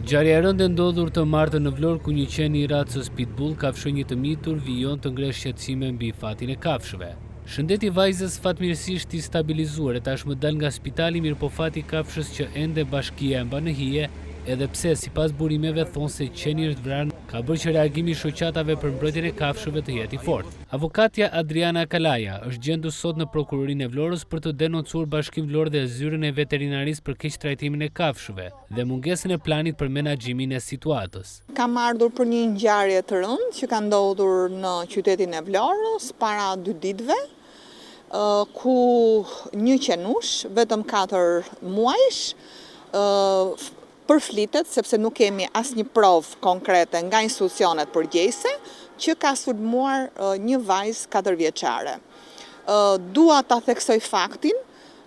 Ngjarja e rëndë e ndodhur të martën në Vlorë ku një qen i racës pitbull kafshoi një të mitur vijon të ngresh shqetësime mbi fatin e kafshëve. Shëndeti i vajzës fatmirësisht i stabilizuar e tashmë dal nga spitali, mirëpo fati i kafshës që ende bashkia e mban në hije, edhe pse sipas burimeve thonë se qeni është vrarë, ka bërë që reagimi i shoqatave për mbrojtjen e kafshëve të jetë i fortë. Avokatja Adriana Kalaja është gjendur sot në prokurorinë e Vlorës për të denoncuar Bashkinë Vlorë dhe Zyrën e Veterinarisë për keqtrajtimin e kafshëve dhe mungesën e planit për menaxhimin e situatës. Kam ardhur për një ngjarje të rëndë që ka ndodhur në qytetin e Vlorës para 2 ditëve, ku një qenush vetëm 4 muajsh përflitet, sepse nuk kemi asnjë provë konkrete nga institucionet përgjegjëse, që ka sulmuar një vajzë 4 vjeçare. Dua ta theksoj faktin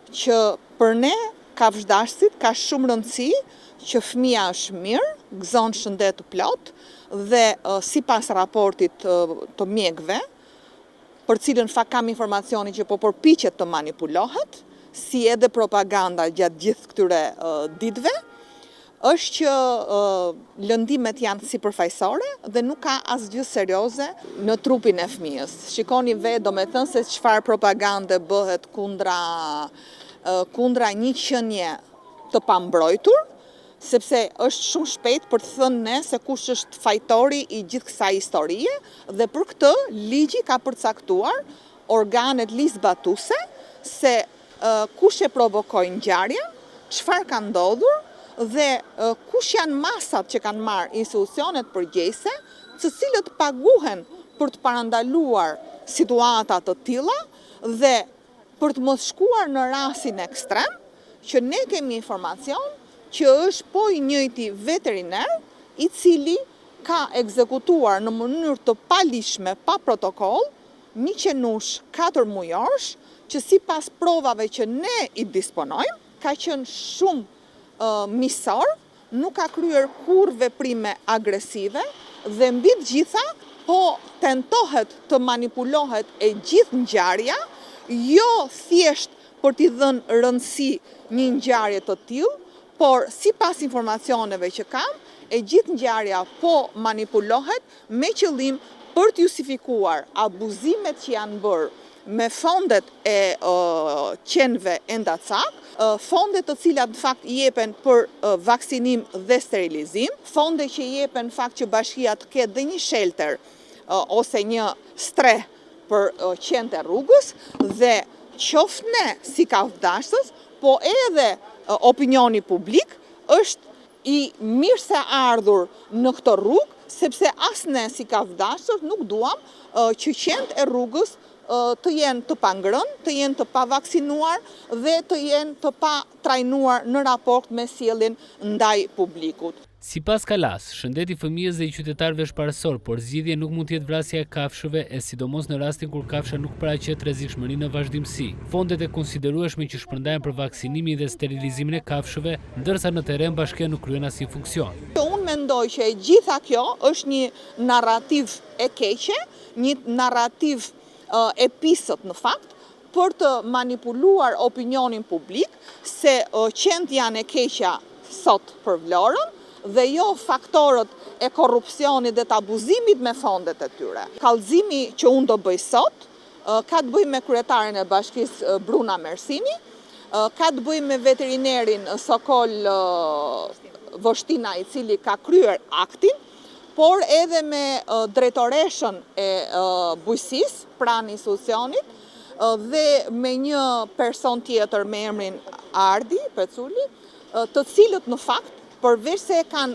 që për ne kafshëdashësit ka shumë rëndësi që fëmia është mirë, gëzon shëndet të plot dhe sipas raportit të mjekëve, për cilën fakt kam informacioni që po përpiqet të manipulohet, si edhe propaganda gjatë gjithë këtyre ditëve, është që lëndimet janë sipërfaqësore dhe nuk ka asgjë serioze në trupin e fëmijës. Shikoni domethënë se çfarë propagande bëhet kundra një qenie të pambrojtur, sepse është shumë shpejt për të thënë ne se kush është fajtori i gjithë kësaj historie, dhe për këtë ligji ka përcaktuar organet ligjzbatuese se kush e provokoi ngjarjen, çfarë ka ndodhur dhe kush janë masat që kanë marrë institucionet përgjegjëse, të cilët paguhen për të parandaluar situata të tilla dhe për të mos shkuar në rastin ekstrem, që ne kemi informacion që është po i njëjti veteriner i cili ka ekzekutuar në mënyrë të palishme, pa protokoll, një qenush 4 mujorsh, që sipas provave që ne i disponojmë, ka qenë shumë misor, nuk ka kryer kur veprime agresive dhe mbi të gjitha po tentohet të manipulohet e gjithë ngjarja, jo thjesht për t'i dhënë rëndësi një ngjarje të tillë, por sipas informacioneve që kam, e gjithë ngjarja po manipulohet me qëllim për të justifikuar abuzimet që janë bërë me fondet e qenve endacak, fonde të cilat në fakt jepen për vaksinim dhe sterilizim, fonde që jepen në fakt që bashkia të ketë dhe një shelter ose një streh për qentë e rrugës, dhe qoftë ne si kafshëdashës, po edhe opinioni publik është i mirë se ardhur në këtë rrugë, sepse as ne si kafshëdashës nuk duam që qentë e rrugës të jenë të pangrënë, të jenë të pavaksinuar dhe të jenë të pa trajnuar në raport me sjelljen ndaj publikut. Sipas Kalas, shëndeti i fëmijës dhe i qytetarëve është parësor, por zgjidhja nuk mund të jetë vrasja e kafshëve, e sidomos në rastin kur kafsha nuk paraqet rrezikshmëri në vazhdimsi. Fondet e konsiderueshme që shpërndahen për vaksinimin dhe sterilizimin e kafshëve, ndërsa në terren bashkia nuk kryen asnjë funksion. Unë mendoj që e gjitha kjo është një narrativ e keqe, një narrativ e pisët në fakt, për të manipuluar opinionin publik se qentë janë e keqja sot për Vlorën dhe jo faktorët e korrupsionit dhe të abuzimit me fondet e tyre. Kallëzimi që unë do bëj sot ka të bëjë me kryetarin e bashkisë Bruna Mersini, ka të bëjë me veterinerin Sokol Voshtina, i cili ka kryer aktin, por edhe me drejtoreshën e bujqësisë pranë institucionit dhe me një person tjetër me emrin Ardi Peculi, të cilët në fakt, përveç se kanë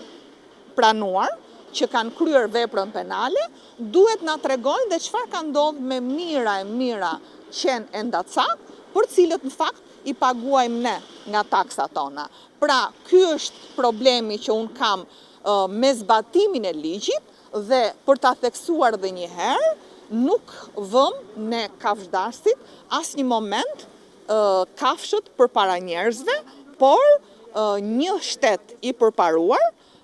pranuar që kanë kryer veprën penale, duhet na tregojnë dhe çfarë ka ndodhur me mijëra e mijëra qenë endacak, për cilët në fakt i paguajmë ne nga taksat tona. Pra, ky është problemi që unë kam me zbatimin e ligjit, dhe për ta theksuar dhe një herë, nuk vëm ne kafshëdashësit asnjë moment kafshët përpara njerëzve, por një shtet i përparuar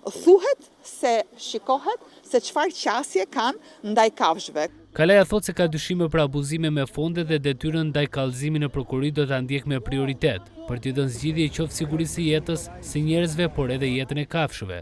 thuhet se shikohet se çfarë qasje kanë ndaj kafshëve. Kalaja thot se ka dyshime për abuzime me fonde dhe detyrën ndaj kallëzimit në prokurori do ta ndjek me prioritet, për t'i dhënë zgjidhje qoftë sigurisë së jetës së njerëzve, por edhe jetën e kafshëve.